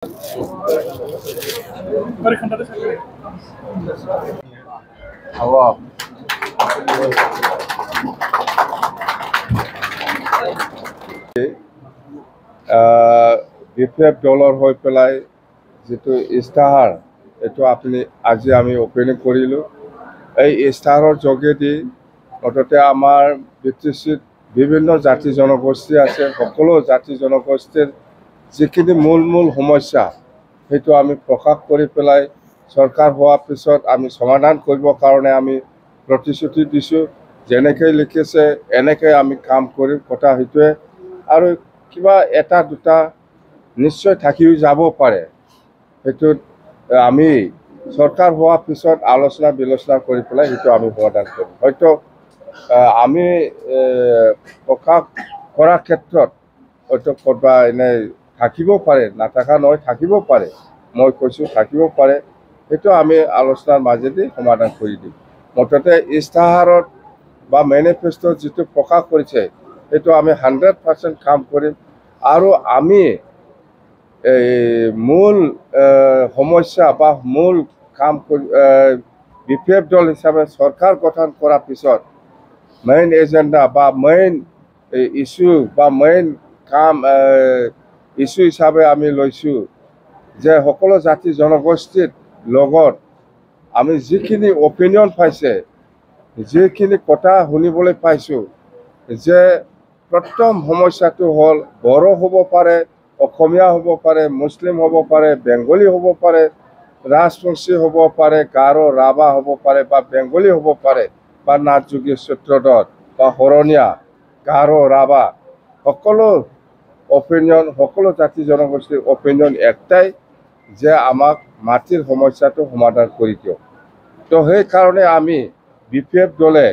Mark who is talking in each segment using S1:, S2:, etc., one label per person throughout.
S1: BPF দলৰ হৈ পেলাই যিটো ইস্তাহাৰ এইটো আজি আমি অপেনিং কৰিলোঁ। এই ইস্তাহাৰৰ যোগেদি মুঠতে আমাৰ BTCত বিভিন্ন জাতি জনগোষ্ঠী আছে। সকলো জাতি জনগোষ্ঠীৰ যিখিনি মূল সমস্যা সেইটো আমি প্ৰকাশ কৰি পেলাই চৰকাৰ হোৱাৰ পিছত আমি সমাধান কৰিবৰ কাৰণে আমি প্ৰতিশ্ৰুতি দিছোঁ। যেনেকৈ লিখিছে এনেকৈ আমি কাম কৰিম, কথা সেইটোৱে। আৰু কিবা এটা দুটা নিশ্চয় থাকিও যাব পাৰে, সেইটোত আমি চৰকাৰ হোৱাৰ পিছত আলোচনা বিলোচনা কৰি পেলাই সেইটো আমি সমাধান কৰিম। হয়তো আমি প্ৰকাশ কৰাৰ ক্ষেত্ৰত হয়তো ক'ৰবাত এনেই থাকিব পাৰে, নাথাকা নহয়, থাকিব পাৰে। মই কৈছোঁ থাকিব পাৰে, সেইটো আমি আলোচনাৰ মাজেদি সমাধান কৰি দিম। মুঠতে ইস্তাহাৰত বা মেনিফেষ্টত যিটো প্ৰকাশ কৰিছে সেইটো আমি 100% কাম কৰিম। আৰু আমি মূল সমস্যা বা মূল কাম বিপিএফ দল হিচাপে চৰকাৰ গঠন কৰাৰ পিছত মেইন এজেণ্ডা বা মেইন ইছ্যু বা মেইন কাম ইছ্যু হিচাপে আমি লৈছোঁ যে সকলো জাতি জনগোষ্ঠীৰ লগত আমি যিখিনি অপিনিয়ন পাইছে, যিখিনি কথা শুনিবলৈ পাইছোঁ, যে প্ৰথম সমস্যাটো হ'ল বড়ো হ'ব পাৰে, অসমীয়া হ'ব পাৰে, মুছলিম হ'ব পাৰে, বেংগলী হ'ব পাৰে, ৰাজবংশী হ'ব পাৰে, গাৰো ৰাভা হ'ব পাৰে বা বেংগলী হ'ব পাৰে বা নাথযোগী সূত্ৰধৰ বা শৰণীয়া, গাৰো ৰাভা, সকলো অপিনিয়ন, সকলো জাতি জনগোষ্ঠীৰ অপিনিয়ন একটাই যে আমাক মাটিৰ সমস্যাটো সমাধান কৰি দিয়ক। তো সেইকাৰণে আমি বিপিএফ দলে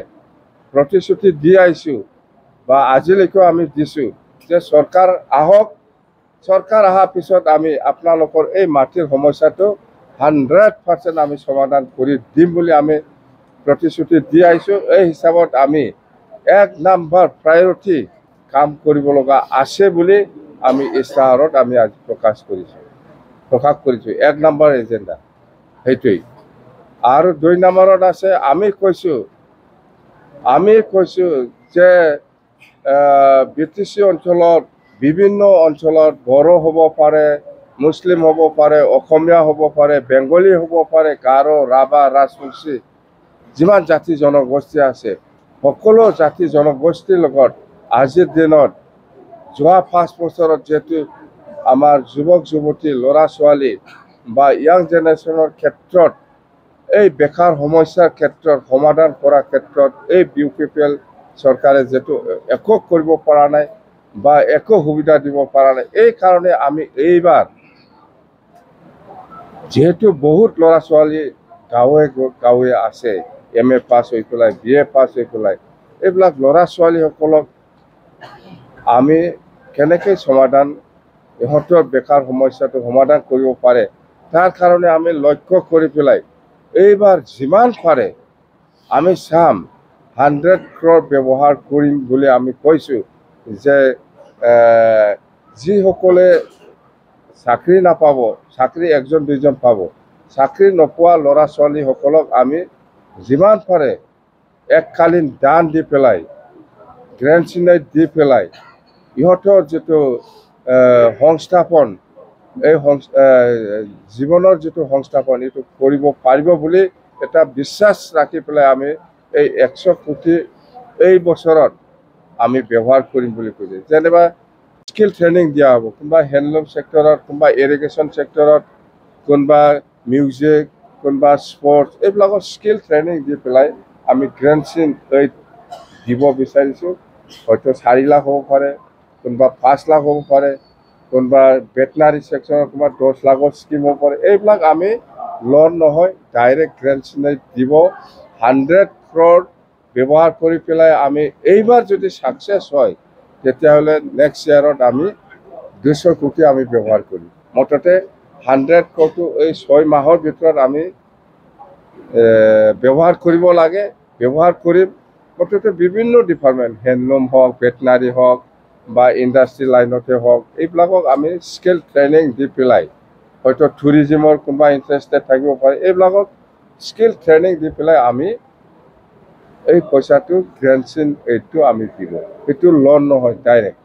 S1: প্ৰতিশ্ৰুতি দি আহিছোঁ বা আজিলৈকেও আমি দিছোঁ যে চৰকাৰ আহক, চৰকাৰ অহাৰ পিছত আমি আপোনালোকৰ এই মাটিৰ সমস্যাটো 100% আমি সমাধান কৰি দিম বুলি আমি প্ৰতিশ্ৰুতি দি আহিছোঁ। এই হিচাপত আমি 1 নম্বৰ প্ৰায়ৰিটি কাম কৰিব লগা আছে বুলি আমি ইস্তাহাৰত আমি আজি প্ৰকাশ কৰিছোঁ 1 নম্বৰ এজেণ্ডা সেইটোৱেই। আৰু 2 নম্বৰত আছে আমি কৈছোঁ যে BTC অঞ্চলত বিভিন্ন অঞ্চলত বড়ো হ'ব পাৰে, মুছলিম হ'ব পাৰে, অসমীয়া হ'ব পাৰে, বেংগলী হ'ব পাৰে, গাৰো ৰাভা ৰাজবংশী যিমান জাতি জনগোষ্ঠী আছে সকলো জাতি জনগোষ্ঠীৰ লগত আজিৰ দিনত যোৱা 5 বছৰত যিহেতু আমাৰ যুৱক যুৱতী ল'ৰা ছোৱালী বা ইয়াং জেনেৰেশ্যনৰ ক্ষেত্ৰত এই বেকাৰ সমস্যাৰ ক্ষেত্ৰত সমাধান কৰাৰ ক্ষেত্ৰত এই BPPL চৰকাৰে যিহেতু একো কৰিব পৰা নাই বা একো সুবিধা দিব পৰা নাই। এই কাৰণে আমি এইবাৰ যিহেতু বহুত ল'ৰা ছোৱালী গাঁৱে আছে, MA পাছ হৈ পেলাই, BA পাছ হৈ পেলাই, এইবিলাক ল'ৰা ছোৱালীসকলক আমি কেনেকৈ ইহঁতৰ বেকাৰ সমস্যাটো সমাধান কৰিব পাৰে তাৰ কাৰণে আমি লক্ষ্য কৰি পেলাই এইবাৰ যিমান পাৰে আমি চাম 100 crore ব্যৱহাৰ কৰিম বুলি আমি কৈছোঁ। যে যিসকলে চাকৰি নাপাব, চাকৰি 1জন 2জন পাব, চাকৰি নোপোৱা ল'ৰা ছোৱালীসকলক আমি যিমান পাৰে এককালীন দান দি পেলাই, গ্ৰেণ্ড দি পেলাই ইহঁতৰ যিটো সংস্থাপন, এই জীৱনৰ যিটো সংস্থাপন এইটো কৰিব পাৰিব বুলি এটা বিশ্বাস ৰাখি পেলাই আমি এই 100 কোটি এই বছৰত আমি ব্যৱহাৰ কৰিম বুলি কৈছে। যেনিবা স্কিল ট্ৰেইনিং দিয়া হ'ব, কোনোবা হেণ্ডলুম ছেক্টৰত, কোনোবা ইৰিগেশ্যন ছেক্টৰত, কোনোবা মিউজিক, কোনোবা স্পৰ্টছ, এইবিলাকৰ স্কিল ট্ৰেইনিং দি পেলাই আমি গ্ৰেণ্ড দিব বিচাৰিছোঁ। হয়তো 4 লাখ হ'ব পাৰে, কোনোবা 5 লাখ হ'ব পাৰে, কোনোবা ভেটেনাৰী ছেকশ্যনত কোনোবা 10 লাখৰ স্কিম হ'ব পাৰে। এইবিলাক আমি লোন নহয়, ডাইৰেক্ট গ্ৰেণ্ড দিব। 100 crore ব্যৱহাৰ কৰি পেলাই আমি এইবাৰ যদি ছাকচেছ হয় তেতিয়াহ'লে নেক্সট ইয়াৰত আমি 200 কোটি আমি ব্যৱহাৰ কৰিম। মুঠতে 100 crore এই 6 মাহৰ ভিতৰত আমি ব্যৱহাৰ কৰিব লাগে, ব্যৱহাৰ কৰিম। মুঠতে বিভিন্ন ডিপাৰ্টমেণ্ট, হেণ্ডলুম হওক, ভেটেনাৰী হওক বা ইণ্ডাষ্ট্ৰী লাইনতে হওক, এইবিলাকক আমি স্কিল ট্ৰেইনিং দি পেলাই হয়তো টুৰিজিমৰ কোনোবা ইণ্টাৰেষ্টেড থাকিব পাৰে এইবিলাকক স্কিল ট্ৰেইনিং দি পেলাই আমি এই পইচাটো গ্ৰেণ্টছিন এইটো আমি দিব এইটো লোন নহয় ডাইৰেক্ট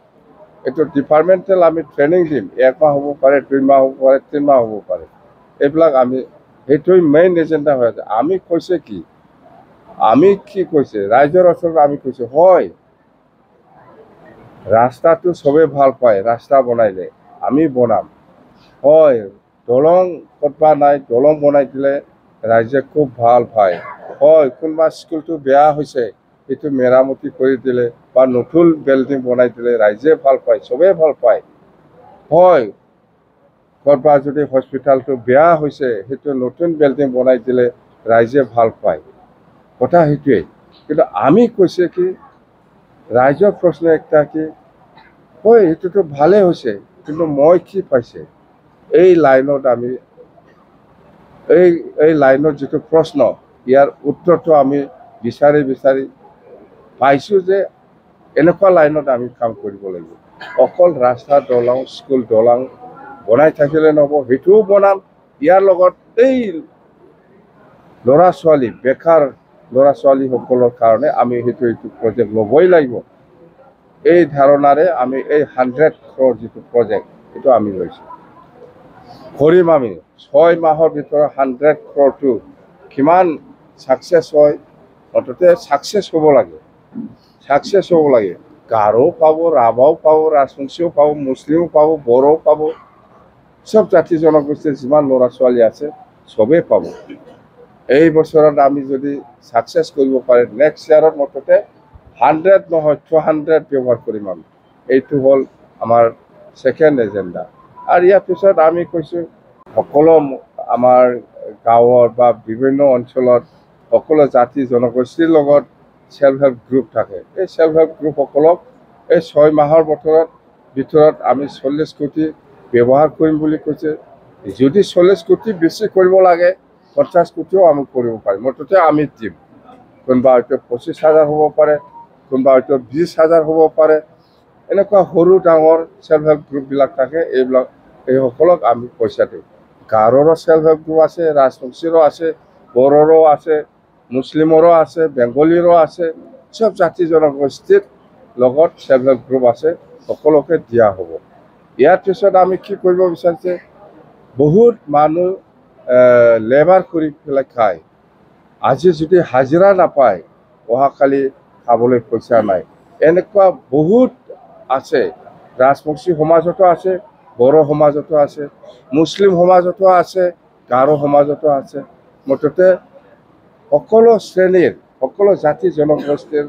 S1: এইটো ডিপাৰ্টমেণ্টেল আমি ট্ৰেইনিং দিম 1 মাহ হ'ব পাৰে 2 মাহ হ'ব পাৰে 3 মাহ হ'ব পাৰে এইবিলাক আমি সেইটোৱে মেইন এজেণ্ডা হৈ আছে আমি কৈছে কি আমি কি কৈছে ৰাইজৰ ওচৰত আমি কৈছোঁ হয় ৰাস্তাটো চবেই ভাল পায় ৰাস্তা বনাইলে আমি বনাম হয় দলং ক'তবা নাই দলং বনাই দিলে ৰাইজে খুব ভাল পায় হয় কোনোবা স্কুলটো বেয়া হৈছে সেইটো মেৰামতি কৰি দিলে বা নতুন বিল্ডিং বনাই দিলে ৰাইজে ভাল পায় চবেই ভাল পায় হয় ক'তবা যদি হস্পিটেলটো বেয়া হৈছে সেইটো নতুন বিল্ডিং বনাই দিলে ৰাইজে ভাল পায় কথা সেইটোৱেই কিন্তু আমি কৈছে কি ৰাইজৰ প্ৰশ্ন একটা কি হয় এইটোতো ভালেই হৈছে কিন্তু মই কি পাইছে এই লাইনত আমি এই লাইনত যিটো প্ৰশ্ন ইয়াৰ উত্তৰটো আমি বিচাৰি বিচাৰি পাইছোঁ যে এনেকুৱা লাইনত আমি কাম কৰিব লাগিব অকল ৰাস্তা দলং স্কুল দলং বনাই থাকিলে নহ'ব সেইটোও বনাম ইয়াৰ লগত এই ল'ৰা ছোৱালী বেকাৰ ল'ৰা ছোৱালীসকলৰ কাৰণে আমি এইটো প্ৰজেক্ট ল'বই লাগিব এই ধাৰণাৰে আমি এই 100 crore যিটো প্ৰজেক্ট এইটো আমি লৈছোঁ কৰিম আমি 6 মাহৰ ভিতৰত 100 crore কিমান ছাকচেছ হয় অন্ততে ছাকচেছ হ'ব লাগে গাৰো পাব ৰাভাও পাব ৰাজবংশীও পাব মুছলিমো পাব বড়োও পাব সব জাতি জনগোষ্ঠীৰ যিমান ল'ৰা ছোৱালী আছে চবেই পাব এই বছৰত আমি যদি ছাকচেছ কৰিব পাৰে নেক্সট ইয়াৰত মুঠতে 100 নহয় 200 ব্যৱহাৰ কৰিম আমি এইটো হ'ল আমাৰ ছেকেণ্ড এজেণ্ডা আৰু ইয়াৰ পিছত আমি কৈছোঁ সকলো আমাৰ গাঁৱৰ বা বিভিন্ন অঞ্চলত সকলো জাতি জনগোষ্ঠীৰ লগত সেল্ফ হেল্প গ্ৰুপ থাকে এই সেল্ফ হেল্প গ্ৰুপসকলক এই 6 মাহৰ ভিতৰত আমি 40 কোটি ব্যৱহাৰ কৰিম বুলি কৈছে যদি 40 কোটি বেছি কৰিব লাগে 50 কোটিও আমি কৰিব পাৰিম মুঠতে আমি দিম কোনোবা হয়তো 25,000 হ'ব পাৰে কোনোবা হয়তো 20,000 হ'ব পাৰে এনেকুৱা সৰু ডাঙৰ সেল্ফ হেল্প গ্ৰুপবিলাক থাকে এইসকলক আমি পইচা দিওঁ গাৰোৰো সেল্ফ হেল্প গ্ৰুপ আছে ৰাজবংশীৰো আছে বড়োৰো আছে মুছলিমৰো আছে বেংগলীৰো আছে সব জাতি জনগোষ্ঠীৰ লগত সেল্ফ হেল্প গ্ৰুপ আছে সকলোকে দিয়া হ'ব ইয়াৰ পিছত আমি কি কৰিব বিচাৰিছে বহুত মানুহ লেবাৰ কৰি পেলাই খায় আজি যদি হাজিৰা নাপায় অহাকালি খাবলৈ পইচা নাই এনেকুৱা বহুত আছে ৰাজবংশী সমাজতো আছে বড়ো সমাজতো আছে মুছলিম সমাজতো আছে গাৰো সমাজতো আছে মুঠতে সকলো শ্ৰেণীৰ সকলো জাতি জনগোষ্ঠীৰ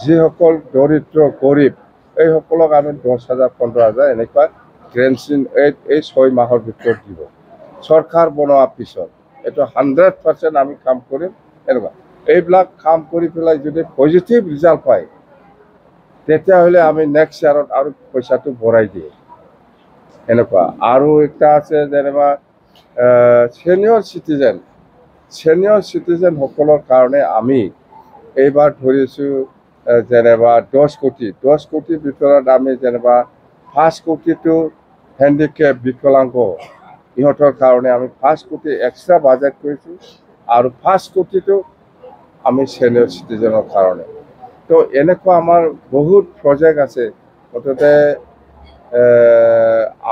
S1: যিসকল দৰিদ্ৰ গৰীব এইসকলক আমি 10,000 15,000 এনেকুৱা গ্ৰেণ্টছিন এই 6 মাহৰ ভিতৰত দিব চৰকাৰ বনোৱাৰ পিছত এইটো 100% আমি কাম কৰিম এনেকুৱা এইবিলাক কাম কৰি পেলাই যদি পজিটিভ ৰিজাল্ট পায় তেতিয়াহ'লে আমি নেক্সট ইয়াৰত আৰু পইচাটো বঢ়াই দিওঁ এনেকুৱা আৰু একটা আছে যেনিবা ছিনিয়ৰ চিটিজেনসকলৰ কাৰণে আমি এইবাৰ ধৰিছোঁ যেনিবা 10 কোটিৰ ভিতৰত আমি যেনিবা 5 কোটিটো হেণ্ডিকেপ বিকলাংগ ইহঁতৰ কাৰণে আমি 5 কোটি এক্সট্ৰা বাজেট কৰিছোঁ আৰু 5 কোটিটো আমি ছিনিয়ৰ চিটিজেনৰ কাৰণে তো এনেকুৱা আমাৰ বহুত প্ৰজেক্ট আছে মুঠতে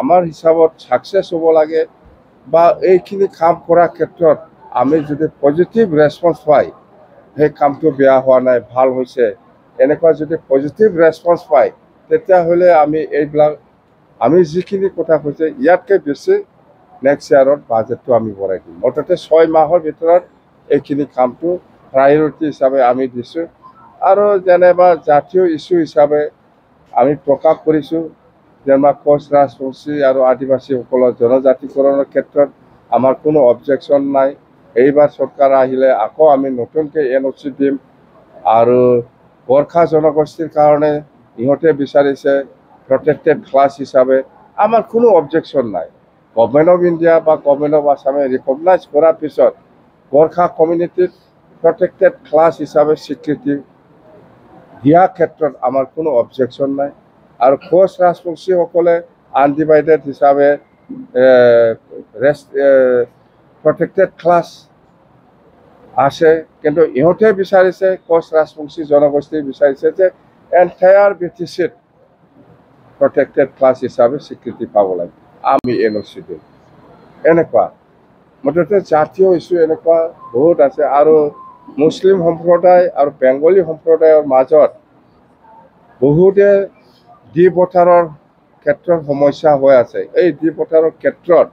S1: আমাৰ হিচাপত ছাকচেছ হ'ব লাগে বা এইখিনি কাম কৰাৰ ক্ষেত্ৰত আমি যদি পজিটিভ ৰেছপন্স পাই সেই কামটো বেয়া হোৱা নাই ভাল হৈছে এনেকুৱা যদি পজিটিভ ৰেছপন্স পায় তেতিয়াহ'লে আমি এইবিলাক আমি যিখিনি কথা কৈছে ইয়াতকৈ বেছি নেক্সট ইয়াৰত বাজেটটো আমি বঢ়াই দিম মুঠতে 6 মাহৰ ভিতৰত এইখিনি কামটো প্ৰায়ৰিটি হিচাপে আমি দিছোঁ আৰু যেনিবা জাতীয় ইছ্যু হিচাপে আমি প্ৰকাশ কৰিছোঁ যেনিবা কোচ ৰাজবংশী আৰু আদিবাসীসকলৰ জনজাতিকৰণৰ ক্ষেত্ৰত আমাৰ কোনো অবজেকশ্যন নাই এইবাৰ চৰকাৰ আহিলে আকৌ আমি নতুনকৈ NOC দিম আৰু গোৰ্খা জনগোষ্ঠীৰ কাৰণে ইহঁতে বিচাৰিছে প্ৰটেক্টেড ক্লাছ হিচাপে আমাৰ কোনো অবজেকশ্যন নাই গভৰ্ণমেণ্ট অফ ইণ্ডিয়া বা গভৰ্ণমেণ্ট অফ আছামে ৰিকগনাইজ কৰাৰ পিছত গোৰ্খা কমিউনিটিক প্ৰটেক্টেড ক্লাছ হিচাপে স্বীকৃতি দিয়াৰ ক্ষেত্ৰত আমাৰ কোনো অবজেকশ্যন নাই আৰু কোচ ৰাজবংশীসকলে আনডিভাইডেড হিচাপে প্ৰটেক্টেড ক্লাছ আছে, কিন্তু ইহঁতে বিচাৰিছে, কোচ ৰাজবংশী জনগোষ্ঠী বিচাৰিছে যে এণ্টায়াৰ BTCত প্ৰটেক্টেড ক্লাছ হিচাপে স্বীকৃতি পাব লাগে। আমি NOC দিম। এনেকুৱা মুঠতে জাতীয় ইছ্যু এনেকুৱা বহুত আছে। আৰু মুছলিম সম্প্ৰদায় আৰু বেংগলী সম্প্ৰদায়ৰ মাজত বহুতে দ্বিপথাৰৰ ক্ষেত্ৰত সমস্যা হৈ আছে। এই দ্বিপথাৰৰ ক্ষেত্ৰত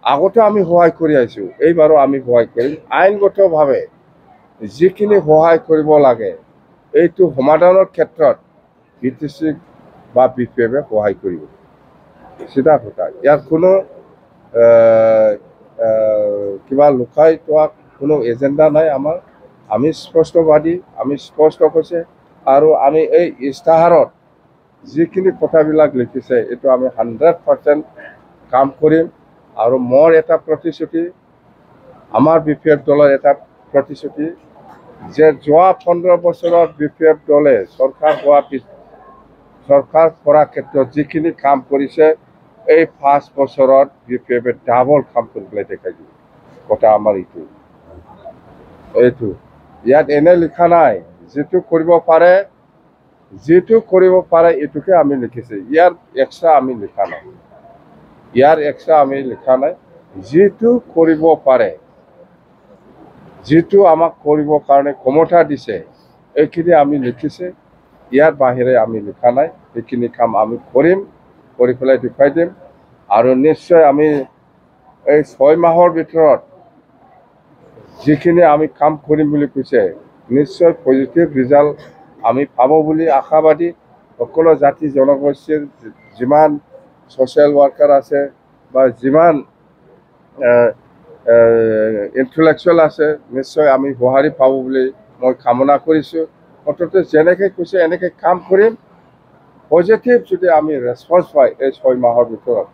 S1: আগতে আমি সহায় কৰি আহিছোঁ, এইবাৰো আমি সহায় কৰিম। আইনগতভাৱে যিখিনি সহায় কৰিব লাগে এইটো সমাধানৰ ক্ষেত্ৰত BTC বা BPF-এ সহায় কৰিব। চিধা কথা, ইয়াত কোনো কিবা লুকাই থোৱা কোনো এজেণ্ডা নাই আমাৰ। আমি স্পষ্টবাদী, আমি স্পষ্ট কৈছে। আৰু আমি এই ইস্তাহাৰত যিখিনি কথাবিলাক লিখিছে এইটো আমি 100% কাম কৰিম। আৰু মোৰ এটা প্ৰতিশ্ৰুতি, আমাৰ BPF দলৰ এটা প্ৰতিশ্ৰুতি যে যোৱা 15 বছৰত BPF দলে চৰকাৰ কৰাৰ ক্ষেত্ৰত যিখিনি কাম কৰিছে এই 5 বছৰত BPF-এ ডাবল কাম কৰি পেলাই দেখাই দিব। কথা আমাৰ এইটো ইয়াত এনে লিখা নাই। যিটো কৰিব পাৰে এইটোকে আমি লিখিছে। ইয়াৰ এক্সট্ৰা আমি লিখা নাই। যিটো কৰিব পাৰে, যিটো আমাক কৰিবৰ কাৰণে ক্ষমতা দিছে এইখিনি আমি লিখিছে। ইয়াৰ বাহিৰে আমি লিখা নাই। এইখিনি কাম আমি কৰিম, কৰি পেলাই দেখুৱাই দিম। আৰু নিশ্চয় আমি এই 6 মাহৰ ভিতৰত যিখিনি আমি কাম কৰিম বুলি কৈছে নিশ্চয় পজিটিভ ৰিজাল্ট আমি পাব বুলি আশাবাদী। সকলো জাতি জনগোষ্ঠীৰ যিমান ছ'চিয়েল ৱাৰ্কাৰ আছে বা যিমান ইণ্টেলেকচুৱেল আছে নিশ্চয় আমি সঁহাৰি পাব বুলি মই কামনা কৰিছোঁ। মুঠতে যেনেকৈ কৈছে এনেকৈ কাম কৰিম। পজিটিভ যদি আমি ৰেছপন্স পাই এই 6 মাহৰ ভিতৰত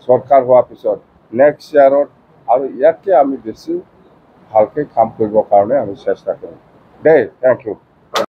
S1: চৰকাৰ হোৱাৰ পিছত নেক্সট ইয়াৰত আৰু ইয়াতকৈ আমি বেছি ভালকৈ কাম কৰিবৰ কাৰণে আমি চেষ্টা কৰিম দেই। Thank U.